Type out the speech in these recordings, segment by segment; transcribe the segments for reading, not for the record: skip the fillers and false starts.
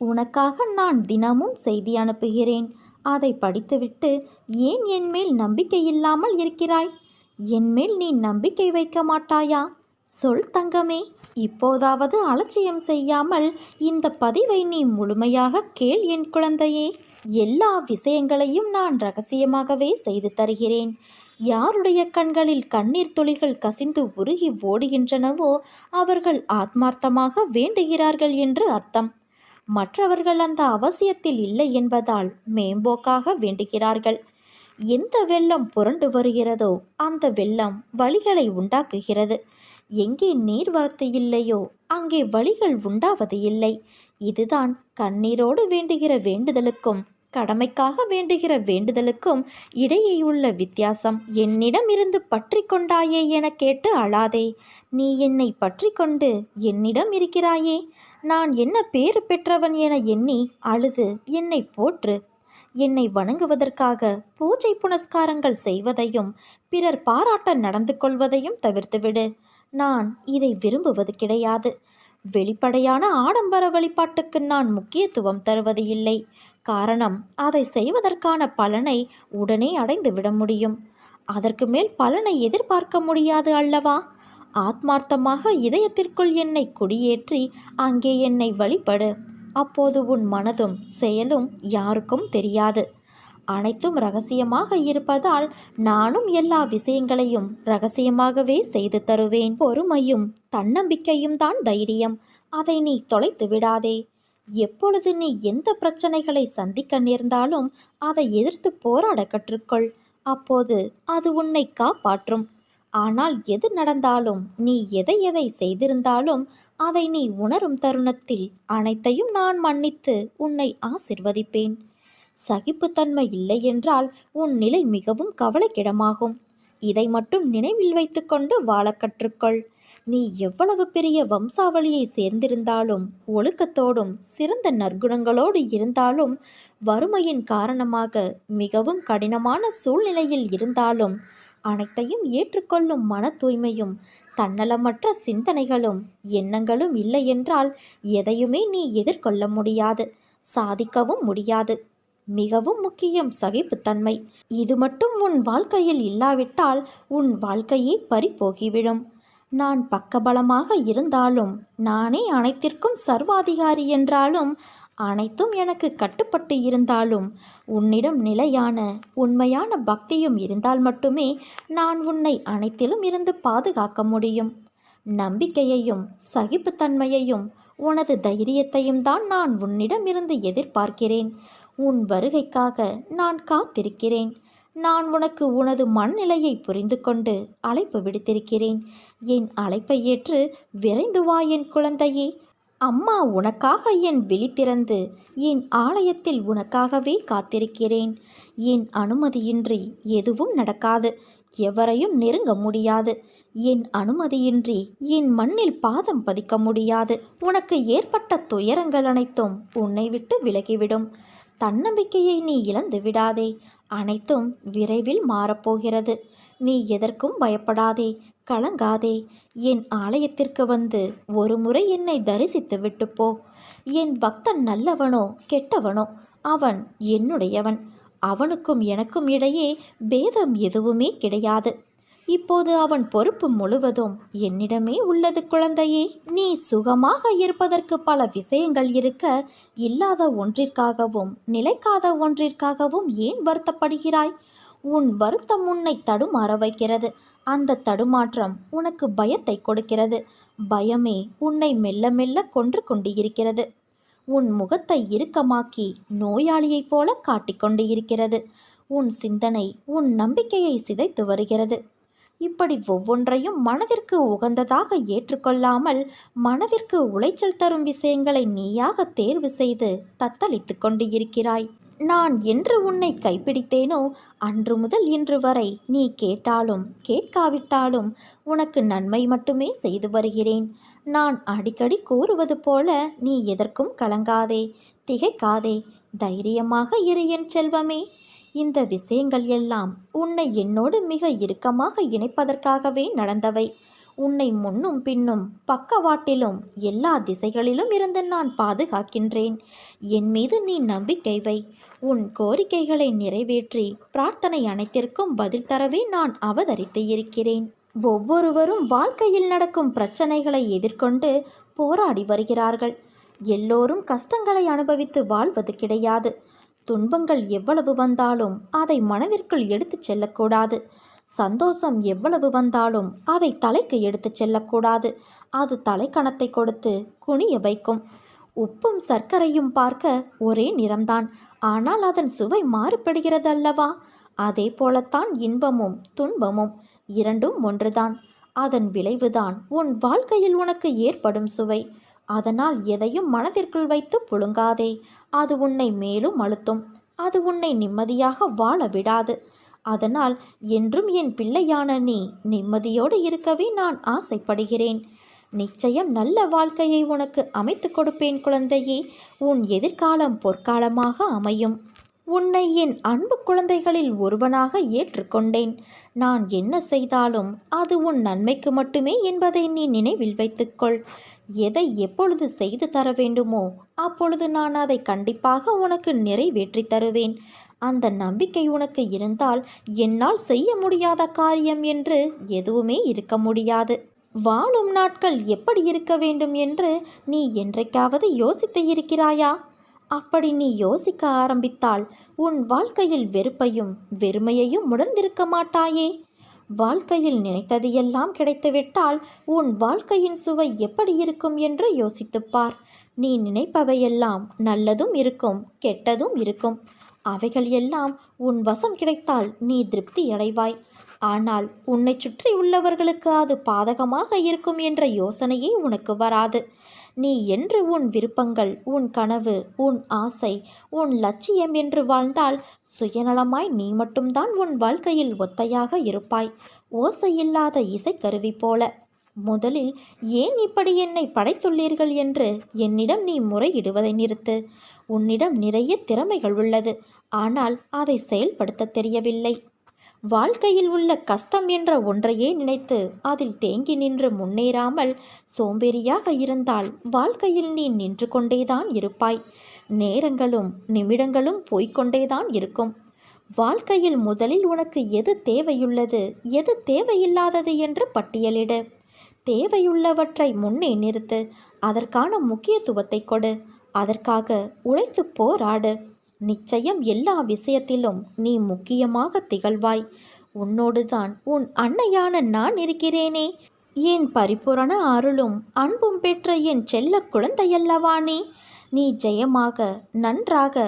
உனக்காக நான் தினமும் செய்தி அனுப்புகிறேன். அதை படித்துவிட்டு ஏன் என்மேல் நம்பிக்கை இல்லாமல் இருக்கிறாய்? என்மேல் நீ நம்பிக்கை வைக்க மாட்டாயா? சொல் தங்கமே. இப்போதாவது அலட்சியம் செய்யாமல் இந்த பதிவை நீ முழுமையாக கேள் என் குழந்தையே. எல்லா விஷயங்களையும் நான் ரகசியமாகவே செய்து தருகிறேன். யாருடைய கண்களில் கண்ணீர் துளிகள் கசிந்து உருகி ஓடுகின்றனவோ அவர்கள் ஆத்மார்த்தமாக வேண்டுகிறார்கள் என்று அர்த்தம். மற்றவர்கள் அந்த அவசியத்தில் இல்லை என்பதால் மேம்போக்காக வேண்டுகிறார்கள். எந்த வெள்ளம் புரண்டு வருகிறதோ அந்த வெள்ளம் வழிகளை உண்டாக்குகிறது. எங்கே நீர்வரத்து இல்லையோ அங்கே வழிகள் உண்டாவது இல்லை. இதுதான் கண்ணீரோடு வேண்டுகிற வேண்டுதலுக்கும் கடமைக்காக வேண்டுகிற வேண்டுதலுக்கும் இடையே உள்ள வித்தியாசம். என்னிடம் இருந்து பற்றி கொண்டாயே என கேட்டு அழாதே. நீ என்னை பற்றி கொண்டு என்னிடம் இருக்கிறாயே. நான் என்ன பேறு பெற்றவன் என எண்ணி அழுது என்னை போற்று. என்னை வணங்குவதற்காக பூஜை புனஸ்காரங்கள் செய்வதையும் பிறர் பாராட்ட நடந்து கொள்வதையும் தவிர்த்துவிடு. நான் இதை விரும்புவது கிடையாது. வெளிப்படையான ஆடம்பர வழிபாட்டுக்கு நான் முக்கியத்துவம் தருவது இல்லை. காரணம், அதை செய்வதற்கான பலனை உடனே அடைந்து விட முடியும். அதற்கு மேல் பலனை எதிர்பார்க்க முடியாது அல்லவா? ஆத்மார்த்தமாக இதயத்திற்குள் என்னை குடியேற்றி அங்கே என்னை வழிபடு. அப்போது உன் மனதும் செயலும் யாருக்கும் தெரியாது. அனைத்தும் ரகசியமாக இருப்பதால் நானும் எல்லா விஷயங்களையும் ரகசியமாகவே செய்து தருவேன். பொறுமையும் தன்னம்பிக்கையும் தான் தைரியம். அதை நீ தொலைத்து விடாதே. எப்பொழுது நீ எந்த பிரச்சனைகளை சந்திக்க நேர்ந்தாலும் அதை எதிர்த்து போராட கற்றுக்கொள். அப்போது அது உன்னை காப்பாற்றும். ஆனால் எது நடந்தாலும், நீ எதை எதை செய்திருந்தாலும் அதை நீ உணரும் தருணத்தில் அனைத்தையும் நான் மன்னித்து உன்னை ஆசிர்வதிப்பேன். சகிப்புத்தன்மை இல்லை என்றால் உன் நிலை மிகவும் கவலைக்கிடமாகும். இதை மட்டும் நினைவில் வைத்துக்கொண்டு வாழ கற்றுக்கொள். நீ எவ்வளவு பெரிய வம்சாவளியை சேர்ந்திருந்தாலும், ஒழுக்கத்தோடும் சிறந்த நற்குணங்களோடு இருந்தாலும், வறுமையின் காரணமாக மிகவும் கடினமான சூழ்நிலையில் இருந்தாலும், அனைத்தையும் ஏற்றுக்கொள்ளும் மன தூய்மையும் தன்னலமற்ற சிந்தனைகளும் எண்ணங்களும் இல்லை என்றால் எதையுமே நீ எதிர்கொள்ள முடியாது, சாதிக்கவும் முடியாது. மிகவும் முக்கியம் சகிப்புத்தன்மை. இது மட்டும் உன் வாழ்க்கையில் இல்லாவிட்டால் உன் வாழ்க்கையே பறிபோகிவிடும். நான் பக்கபலமாக இருந்தாலும், நானே அனைத்திற்கும் சர்வாதிகாரி என்றாலும், அனைத்தும் எனக்கு கட்டுப்பட்டு இருந்தாலும், உன்னிடம் நிலையான உண்மையான பக்தியும் இருந்தால் மட்டுமே நான் உன்னை அனைத்திலும் இருந்து பாதுகாக்க முடியும். நம்பிக்கையையும் சகிப்புத்தன்மையையும் உனது தைரியத்தையும் தான் நான் உன்னிடம் இருந்து எதிர்பார்க்கிறேன். உன் வருகைக்காக நான் காத்திருக்கிறேன். நான் உனக்கு உனது மனநிலையை புரிந்து கொண்டு அழைப்பு விடுத்திருக்கிறேன். என் அழைப்பை ஏற்று விரைந்து வா என் குழந்தையே. அம்மா உனக்காக என் விழி திறந்து என் ஆலயத்தில் உனக்காகவே காத்திருக்கிறேன். என் அனுமதியின்றி எதுவும் நடக்காது. எவரையும் நெருங்க முடியாது. என் அனுமதியின்றி என் மண்ணில் பாதம் பதிக்க முடியாது. உனக்கு ஏற்பட்ட துயரங்கள் அனைத்தும் உன்னை விட்டு விலகிவிடும். தன்னம்பிக்கையை நீ இழந்து விடாதே. அனைத்தும் விரைவில் மாறப்போகிறது. நீ எதற்கும் பயப்படாதே, கலங்காதே. என் ஆலயத்திற்கு வந்து ஒரு முறை என்னை தரிசித்து விட்டு போ. என் பக்தன் நல்லவனோ கெட்டவனோ அவன் என்னுடையவன். அவனுக்கும் எனக்கும் இடையே பேதம் எதுவுமே கிடையாது. இப்போது அவன் பொறுப்பு முழுவதும் என்னிடமே உள்ளது குழந்தையே. நீ சுகமாக இருப்பதற்கு பல விஷயங்கள் இருக்க, இல்லாத ஒன்றிற்காகவும் நிலைக்காத ஒன்றிற்காகவும் ஏன் வருத்தப்படுகிறாய்? உன் வருத்தம் உன்னை தடுமாற வைக்கிறது. அந்த தடுமாற்றம் உனக்கு பயத்தை கொடுக்கிறது. பயமே உன்னை மெல்ல மெல்ல கொன்று கொண்டு இருக்கிறது. உன் முகத்தை இறுக்கமாக்கி நோயாளியைப் போல காட்டிக்கொண்டு இருக்கிறது. உன் சிந்தனை உன் நம்பிக்கையை சிதைத்து வருகிறது. இப்படி ஒவ்வொன்றையும் மனதிற்கு உகந்ததாக ஏற்றுக்கொள்ளாமல் மனதிற்கு உளைச்சல் தரும் விஷயங்களை நீயாக தேர்வு செய்து தத்தளித்து கொண்டு இருக்கிறாய். நான் என்று உன்னை கைப்பிடித்தேனோ அன்று முதல் இன்று வரை நீ கேட்டாலும் கேட்காவிட்டாலும் உனக்கு நன்மை மட்டுமே செய்து வருகிறேன். நான் அடிக்கடி கூறுவது போல நீ எதற்கும் கலங்காதே, திகைக்காதே, தைரியமாக இரு என் செல்வமே. இந்த விஷயங்கள் எல்லாம் உன்னை என்னோடு மிக இறுக்கமாக இணைப்பதற்காகவே நடந்தவை. உன்னை முன்னும் பின்னும் பக்கவாட்டிலும் எல்லா திசைகளிலும் இருந்து நான் பாதுகாக்கின்றேன். என் மீது நீ நம்பிக்கை வை. உன் கோரிக்கைகளை நிறைவேற்றி பிரார்த்தனை அனைத்திற்கும் பதில் தரவே நான் அவதரித்து இருக்கிறேன். ஒவ்வொருவரும் வாழ்க்கையில் நடக்கும் பிரச்சனைகளை எதிர்கொண்டு போராடி வருகிறார்கள். எல்லோரும் கஷ்டங்களை அனுபவித்து வாழ்வது கிடையாது. துன்பங்கள் எவ்வளவு வந்தாலும் அதை மனதிற்குள் எடுத்துச் செல்லக்கூடாது. சந்தோஷம் எவ்வளவு வந்தாலும் அதை தலைக்கு எடுத்துச் செல்லக்கூடாது. அது தலைக்கணத்தை கொடுத்து குனிய வைக்கும். உப்பும் சர்க்கரையும் பார்க்க ஒரே நிறம்தான், ஆனால் அதன் சுவை மாறுபடுகிறது அல்லவா? அதே போலத்தான் இன்பமும் துன்பமும் இரண்டும் ஒன்றுதான். அதன் விளைவுதான் உன் வாழ்க்கையில் உனக்கு ஏற்படும் சுவை. அதனால் எதையும் மனதிற்குள் வைத்து புழுங்காதே. அது உன்னை மேலும் அழுத்தும். அது உன்னை நிம்மதியாக வாழ விடாது. அதனால் என்றும் என் பிள்ளையான நீ நிம்மதியோடு இருக்கவே நான் ஆசைப்படுகிறேன். நிச்சயம் நல்ல வாழ்க்கையை உனக்கு அமைத்து கொடுப்பேன் குழந்தையே. உன் எதிர்காலம் பொற்காலமாக அமையும். உன்னை என் அன்பு குழந்தைகளில் ஒருவனாக ஏற்றுக்கொண்டேன். நான் என்ன செய்தாலும் அது உன் நன்மைக்கு மட்டுமே என்பதை நீ நினைவில் வைத்துக்கொள். எதை எப்பொழுது செய்து தர வேண்டுமோ அப்பொழுது நான் அதை கண்டிப்பாக உனக்கு நிறைவேற்றி தருவேன். அந்த நம்பிக்கை உனக்கு இருந்தால் என்னால் செய்ய முடியாத காரியம் என்று எதுவுமே இருக்க முடியாது. வாழும் நாட்கள் எப்படி இருக்க வேண்டும் என்று நீ என்றைக்காவது யோசித்து இருக்கிறாயா? அப்படி நீ யோசிக்க ஆரம்பித்தால் உன் வாழ்க்கையில் வெறுப்பையும் வெறுமையையும் உணர்ந்திருக்க மாட்டாயே. வாழ்க்கையில் நினைத்தது எல்லாம் கிடைத்துவிட்டால் உன் வாழ்க்கையின் சுவை எப்படி இருக்கும் என்று யோசித்துப்பார். நீ நினைப்பவையெல்லாம் நல்லதும் இருக்கும், கெட்டதும் இருக்கும். அவைகள் எல்லாம் உன் வசம் கிடைத்தால் நீ திருப்தி அடைவாய். ஆனால் உன்னை சுற்றி உள்ளவர்களுக்கு அது பாதகமாக இருக்கும் என்ற யோசனையே உனக்கு வராது. நீ என்று உன் விருப்பங்கள், உன் கனவு, உன் ஆசை, உன் லட்சியம் என்று வாழ்ந்தால் சுயநலமாய் நீ மட்டும்தான் உன் வாழ்க்கையில் ஒத்தையாக இருப்பாய், ஓசையில்லாத இசைக்கருவி போல. முதலில் ஏன் இப்படி என்னை படைத்துள்ளீர்கள் என்று என்னிடம் நீ முறையிடுவதை நிறுத்து. உன்னிடம் நிறைய திறமைகள் உள்ளது, ஆனால் அதை செயல்படுத்த தெரியவில்லை. வாழ்க்கையில் உள்ள கஷ்டம் என்ற ஒன்றையே நினைத்து அதில் தேங்கி நின்று முன்னேறாமல் சோம்பேறியாக இருந்தால் வாழ்க்கையில் நீ நின்று கொண்டேதான் இருப்பாய். நேரங்களும் நிமிடங்களும் போய்கொண்டேதான் இருக்கும். வாழ்க்கையில் முதலில் உனக்கு எது தேவையுள்ளது, எது தேவையில்லாதது என்று பட்டியலிடு. தேவையுள்ளவற்றை முன்னே நிறுத்து. அதற்கான முக்கியத்துவத்தை கொடு. அதற்காக உழைத்து போராடு. நிச்சயம் எல்லா விஷயத்திலும் நீ முக்கியமாக திகழ்வாய். உன்னோடுதான் உன் அன்னையான நான் இருக்கிறேனே. என் பரிபூரண அருளும் அன்பும் பெற்ற என் செல்ல குழந்தையல்லவா நீ. நீ ஜெயமாக நன்றாக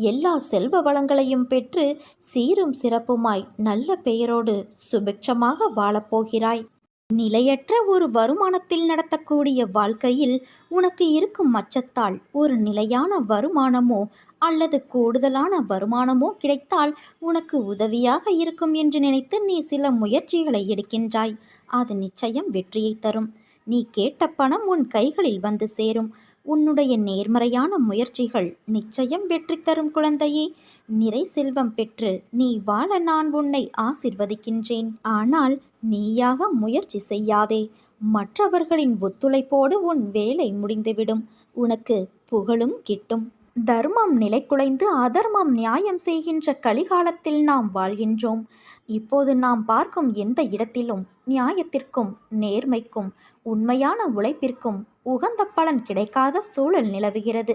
எல்லா செல்வ வளங்களையும் பெற்று சீரும் சிறப்புமாய் நல்ல பெயரோடு சுபிட்சமாக வாழப்போகிறாய். நிலையற்ற ஒரு வருமானத்தில் நடத்தக்கூடிய வாழ்க்கையில் உனக்கு இருக்கும் அச்சத்தால் ஒரு நிலையான வருமானமோ அல்லது கூடுதலான வருமானமோ கிடைத்தால் உனக்கு உதவியாக இருக்கும் என்று நினைத்து நீ சில முயற்சிகளை எடுக்கின்றாய். அது நிச்சயம் வெற்றியை தரும். நீ கேட்ட பணம் உன் கைகளில் வந்து சேரும். உன்னுடைய நேர்மறையான முயற்சிகள் நிச்சயம் வெற்றி தரும் குழந்தையே. நிறை செல்வம் பெற்று நீ வாழ நான் உன்னை ஆசிர்வதிக்கின்றேன். ஆனால் நீயாக முயற்சி செய்யாதே. மற்றவர்களின் ஒத்துழைப்போடு உன் வேலை முடிந்துவிடும். உனக்கு புகழும் கிட்டும். தர்மம் நிலைகுலைந்து அதர்மம் நியாயம் செய்கின்ற கலிகாலத்தில் நாம் வாழ்கின்றோம். இப்போது நாம் பார்க்கும் எந்த இடத்திலும் நியாயத்திற்கும் நேர்மைக்கும் உண்மையான உழைப்பிற்கும் உகந்த பலன் கிடைக்காத சூழல் நிலவுகிறது.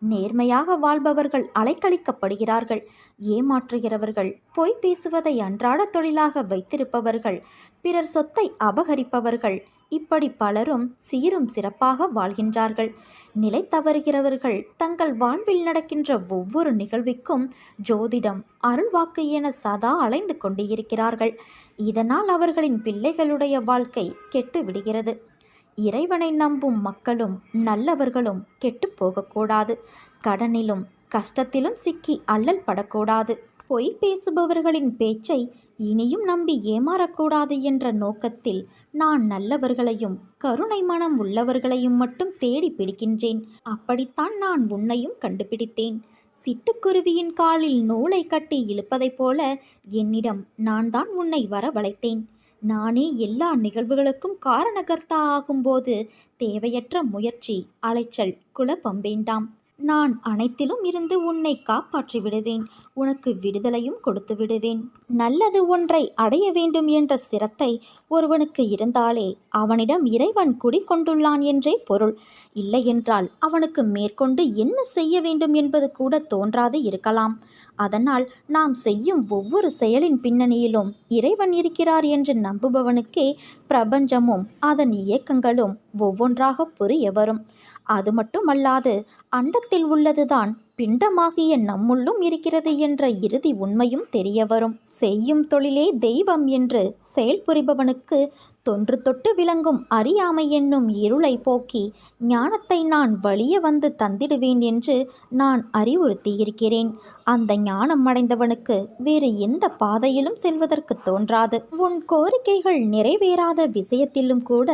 நேர்மையாக வாழ்பவர்கள் அலைக்கழிக்கப்படுகிறார்கள். ஏமாற்றுகிறவர்கள், பொய் பேசுவதை அன்றாட தொழிலாக வைத்திருப்பவர்கள், பிறர் சொத்தை அபகரிப்பவர்கள், இப்படி பலரும் சீரும் சிறப்பாக வாழ்கின்றார்கள். நிலை தவறுகிறவர்கள் தங்கள் வாழ்வில் நடக்கின்ற ஒவ்வொரு நிகழ்விற்கும் ஜோதிடம், அருள்வாக்கு என சதா அலைந்து கொண்டு இருக்கிறார்கள். இதனால் அவர்களின் பிள்ளைகளுடைய வாழ்க்கை கெட்டு விடுகிறது. இறைவனை நம்பும் மக்களும் நல்லவர்களும் கெட்டு போகக்கூடாது. கடனிலும் கஷ்டத்திலும் சிக்கி அல்லல் படக்கூடாது. பொய் பேசுபவர்களின் பேச்சை இனியும் நம்பி ஏமாறக்கூடாது என்ற நோக்கத்தில் நான் நல்லவர்களையும் கருணை மனம் உள்ளவர்களையும் மட்டும் தேடி பிடிக்கின்றேன். அப்படித்தான் நான் உன்னையும் கண்டுபிடித்தேன். சிட்டுக்குருவியின் காலில் நூலை கட்டி இழுப்பதைப் போல என்னிடம் நான் தான் உன்னை வரவழைத்தேன். நானே எல்லா நிகழ்வுகளுக்கும் காரணகர்த்தா ஆகும்போது தேவையற்ற முயற்சி, அலைச்சல், குழப்பம் வேண்டாம். நான் அனைத்திலும் இருந்து உன்னை காப்பாற்றி விடுவேன். உனக்கு விடுதலையும் கொடுத்து விடுவேன். நல்லது ஒன்றை அடைய வேண்டும் என்ற சிரத்தை ஒருவனுக்கு இருந்தாலே அவனிடம் இறைவன் குடிகொண்டுள்ளான் என்றே பொருள். இல்லையென்றால் அவனுக்கு மேற்கொண்டு என்ன செய்ய வேண்டும் என்பது கூட தோன்றாது இருக்கலாம். அதனால் நாம் செய்யும் ஒவ்வொரு செயலின் பின்னணியிலும் இறைவன் இருக்கிறார் என்று நம்புபவனுக்கே பிரபஞ்சமும் அதன் இயக்கங்களும் ஒவ்வொன்றாக புரிய வரும். அது மட்டுமல்லாது அண்டத்தில் உள்ளதுதான் பிண்டமாகிய நம்முள்ளும் இருக்கிறது என்ற இறுதி உண்மையும் தெரிய வரும். செய்யும் தொழிலே தெய்வம் என்று செயல்புரிபவனுக்கு தொன்று தொட்டு விளங்கும் அறியாமை என்னும் இருளை போக்கி ஞானத்தை நான் வலிய வந்து தந்திடுவேன் என்று நான் அறிவுறுத்தியிருக்கிறேன். அந்த ஞானம் அடைந்தவனுக்கு வேறு எந்த பாதையிலும் செல்வதற்கு தோன்றாது. உன் கோரிக்கைகள் நிறைவேறாத விஷயத்திலும் கூட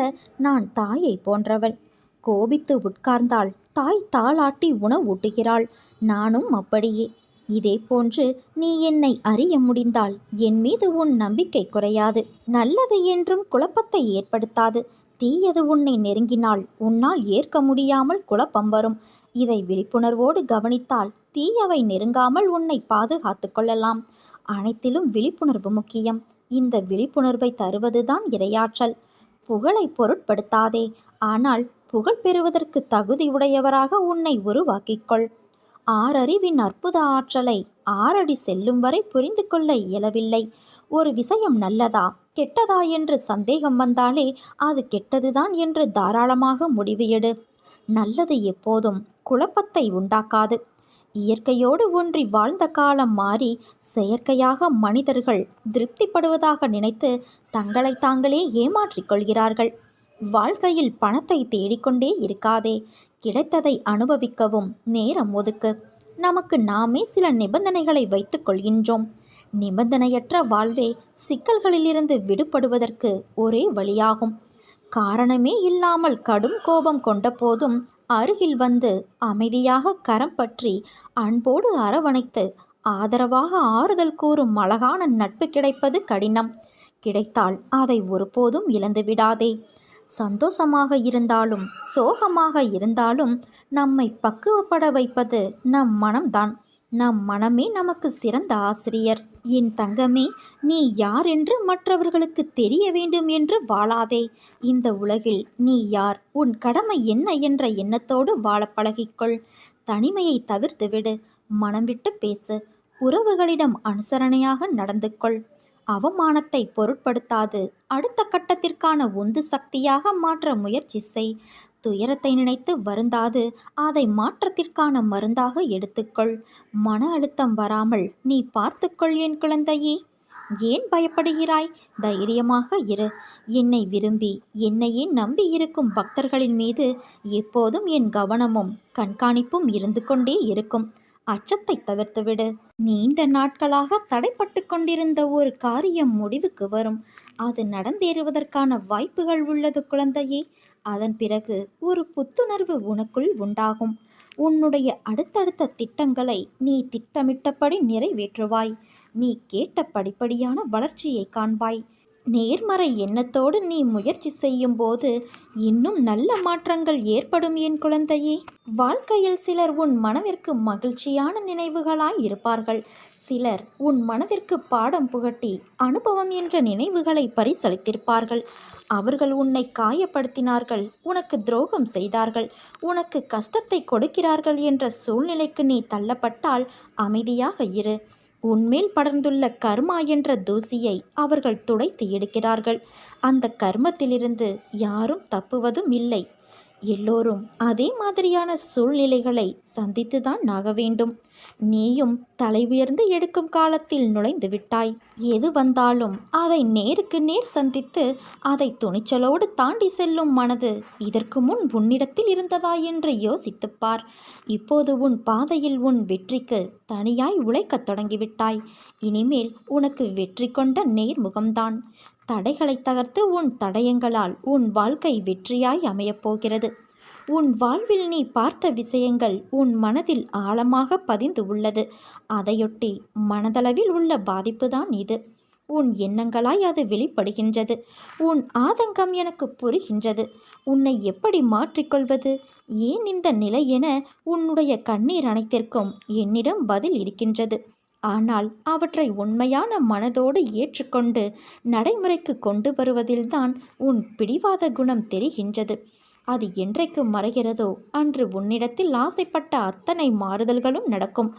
நான் தாயை போன்றவள். கோபித்து உட்கார்ந்தால் தாய் தாளாட்டி உணவூட்டுகிறாள். நானும் அப்படியே. இதே போன்று நீ என்னை அறிய முடிந்தால் என் மீது உன் நம்பிக்கை குறையாது. நல்லது என்றும் குழப்பத்தை ஏற்படுத்தாது. தீயது உன்னை நெருங்கினால் உன்னால் ஏற்க முடியாமல் குழப்பம் வரும். இதை விழிப்புணர்வோடு கவனித்தால் தீயவை நெருங்காமல் உன்னை பாதுகாத்து கொள்ளலாம். அனைத்திலும் விழிப்புணர்வு முக்கியம். இந்த விழிப்புணர்வை தருவதுதான் இறையாற்றல். புகழை பொருட்படுத்தாதே. ஆனால் புகழ் பெறுவதற்கு தகுதியுடையவராக உன்னை உருவாக்கிக்கொள். ஆறறிவின் அற்புத ஆற்றலை 6 அடி செல்லும் வரை புரிந்து கொள்ள இயலவில்லை. ஒரு விஷயம் நல்லதா கெட்டதா என்று சந்தேகம் வந்தாலே அது கெட்டதுதான் என்று தாராளமாக முடிவு எடு. நல்லது எப்போதும் குழப்பத்தை உண்டாக்காது. இயற்கையோடு ஒன்றி வாழ்ந்த காலம் மாறி செயற்கையாக மனிதர்கள் திருப்திப்படுவதாக நினைத்து தங்களை தாங்களே ஏமாற்றிக் கொள்கிறார்கள். வாழ்க்கையில் பணத்தை தேடிக்கொண்டே இருக்காதே. கிடைத்ததை அனுபவிக்கவும் நேரம் ஒதுக்கு. நமக்கு நாமே சில நிபந்தனைகளை வைத்துக் கொள்கின்றோம். நிபந்தனையற்ற வாழ்வே சிக்கல்களிலிருந்து விடுபடுவதற்கு ஒரே வழியாகும். காரணமே இல்லாமல் கடும் கோபம் கொண்ட போதும் அருகில் வந்து அமைதியாக கரம் பற்றி அன்போடு அரவணைத்து ஆதரவாக ஆறுதல் கூறும் அழகான நட்பு கிடைப்பது கடினம். கிடைத்தால் அதை ஒருபோதும் இழந்து விடாதே. சந்தோஷமாக இருந்தாலும் சோகமாக இருந்தாலும் நம்மை பக்குவப்பட வைப்பது நம் மனம்தான். நம் மனமே நமக்கு சிறந்த ஆசிரியர். என் தங்கமே, நீ யார் என்று மற்றவர்களுக்கு தெரிய வேண்டும் என்று வாழாதே. இந்த உலகில் நீ யார், உன் கடமை என்ன என்ற எண்ணத்தோடு வாழ பழகிக்கொள். தனிமையை தவிர்த்து விடு. மனம் விட்டு பேசு. உறவுகளிடம் அனுசரணையாக நடந்து கொள். அவமானத்தை பொருட்படுத்தாது அடுத்த கட்டத்திற்கான உந்து சக்தியாக மாற்ற முயற்சி செய். துயரத்தை நினைத்து வருந்தாது அதை மாற்றத்திற்கான மருந்தாக எடுத்துக்கொள். மன அழுத்தம் வராமல் நீ பார்த்துக்கொள் என் குழந்தையே. ஏன் பயப்படுகிறாய்? தைரியமாக இரு. என்னை விரும்பி என்னையே நம்பி இருக்கும் பக்தர்களின் மீது எப்போதும் என் கவனமும் கண்காணிப்பும் இருந்து கொண்டே இருக்கும். அச்சத்தை தவிர்த்துவிடு. நீண்ட நாட்களாக தடைப்பட்டு கொண்டிருந்த ஒரு காரியம் முடிவுக்கு வரும். அது நடந்தேறுவதற்கான வாய்ப்புகள் உள்ளது குழந்தையே. அதன் பிறகு ஒரு புத்துணர்வு உனக்குள் உண்டாகும். உன்னுடைய அடுத்தடுத்த திட்டங்களை நீ திட்டமிட்டபடி நிறைவேற்றுவாய். நீ கேட்ட படிப்படியான வளர்ச்சியை காண்பாய். நேர்மறை எண்ணத்தோடு நீ முயற்சி செய்யும் போது இன்னும் நல்ல மாற்றங்கள் ஏற்படும் என் குழந்தையே. வாழ்க்கையில் சிலர் உன் மனதிற்கு மகிழ்ச்சியான நினைவுகளாய் இருப்பார்கள். சிலர் உன் மனதிற்கு பாடம் புகட்டி அனுபவம் என்ற நினைவுகளை பரிசளித்திருப்பார்கள். அவர்கள் உன்னை காயப்படுத்தினார்கள், உனக்கு துரோகம் செய்தார்கள், உனக்கு கஷ்டத்தை கொடுக்கிறார்கள் என்ற சூழ்நிலைக்கு நீ தள்ளப்பட்டால் அமைதியாக இரு. உன்மேல் படர்ந்துள்ள கர்மா என்ற தூசியை அவர்கள் துடைத்து எடுக்கிறார்கள். அந்த கர்மத்திலிருந்து யாரும் தப்புவதும் இல்லை. எல்லோரும் அதே மாதிரியான சூழ்நிலைகளை சந்தித்துதான் ஆக வேண்டும். நீயும் தலை உயர்ந்து எடுக்கும் காலத்தில் நுழைந்து விட்டாய். எது வந்தாலும் அதை நேருக்கு நேர் சந்தித்து அதை துணிச்சலோடு தாண்டி செல்லும் மனது இதற்கு முன் உன்னிடத்தில் இருந்ததா என்று யோசித்துப்பார். இப்போது உன் பாதையில் உன் வெற்றிக்கு தனியாய் உழைக்கத் தொடங்கிவிட்டாய். இனிமேல் உனக்கு வெற்றி கொண்ட நேர்முகம்தான். தடைகளை தகர்த்து உன் தடயங்களால் உன் வாழ்க்கை வெற்றியாய் அமையப்போகிறது. உன் வாழ்வில் நீ பார்த்த விஷயங்கள் உன் மனதில் ஆழமாக பதிந்து உள்ளது. அதையொட்டி மனதளவில் உள்ள பாதிப்புதான் இது. உன் எண்ணங்களாய் அது வெளிப்படுகின்றது. உன் ஆதங்கம் எனக்கு புரிகின்றது. உன்னை எப்படி மாற்றிக்கொள்வது, ஏன் இந்த நிலை என உன்னுடைய கண்ணீர் அனைத்திற்கும் என்னிடம் பதில் இருக்கின்றது. ஆனால் அவற்றை உண்மையான மனதோடு ஏற்றுக்கொண்டு நடைமுறைக்கு கொண்டு வருவதில்தான் உன் பிடிவாத குணம் தெரிகின்றது. அது என்றைக்கு மறைகிறதோ அன்று உன்னிடத்தில் ஆசைப்பட்ட அத்தனை மாறுதல்களும் நடக்கும்.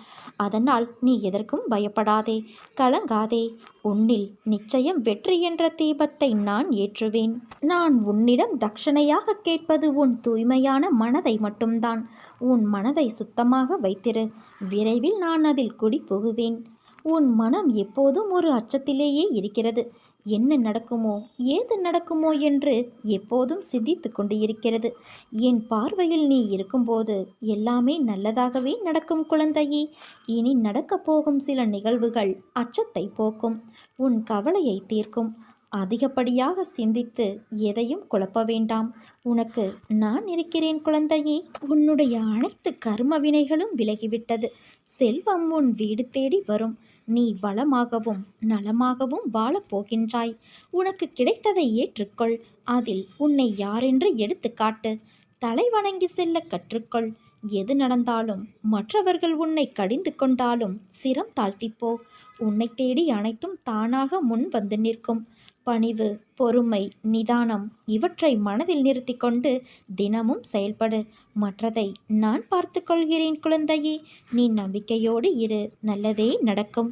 அதனால் நீ எதற்கும் பயப்படாதே, கலங்காதே. உன்னில் நிச்சயம் வெற்றி என்ற தீபத்தை நான் ஏற்றுவேன். நான் உன்னிடம் தட்சணையாக கேட்பது உன் தூய்மையான மனதை மட்டும்தான். உன் மனதை சுத்தமாக வைத்திரு. விரைவில் நான் அதில் குடி புகுவேன். உன் மனம் எப்போதும் ஒரு அச்சத்திலேயே இருக்கிறது. என்ன நடக்குமோ ஏது நடக்குமோ என்று எப்போதும் சிந்தித்து கொண்டு இருக்கிறது. என் பார்வையில் நீ இருக்கும்போது எல்லாமே நல்லதாகவே நடக்கும் குழந்தையே. இனி நடக்கப் போகும் சில நிகழ்வுகள் அச்சத்தை போக்கும், உன் கவலையை தீர்க்கும். அதிகப்படியாக சிந்தித்து எதையும் குழப்ப வேண்டாம். உனக்கு நான் இருக்கிறேன் குழந்தையே. உன்னுடைய அனைத்து கர்ம வினைகளும் விலகிவிட்டது. செல்வம் உன் வீடு தேடி வரும். நீ வளமாகவும் நலமாகவும் வாழப்போகின்றாய். உனக்கு கிடைத்ததை ஏற்றுக்கொள். அதில் உன்னை யாரென்று எடுத்து காட்டு. தலை வணங்கி செல்ல கற்றுக்கொள். எது நடந்தாலும், மற்றவர்கள் உன்னை கடிந்து கொண்டாலும் சிரம் தாழ்த்திப்போ. உன்னை தேடி அனைத்தும் தானாக முன் வந்து நிற்கும். பணிவு, பொறுமை, நிதானம் இவற்றை மனதில் நிறுத்தி கொண்டு தினமும் செயல்படு. மற்றதை நான் பார்த்து கொள்கிறேன் குழந்தையே. நீ நம்பிக்கையோடு இரு, நல்லதே நடக்கும்.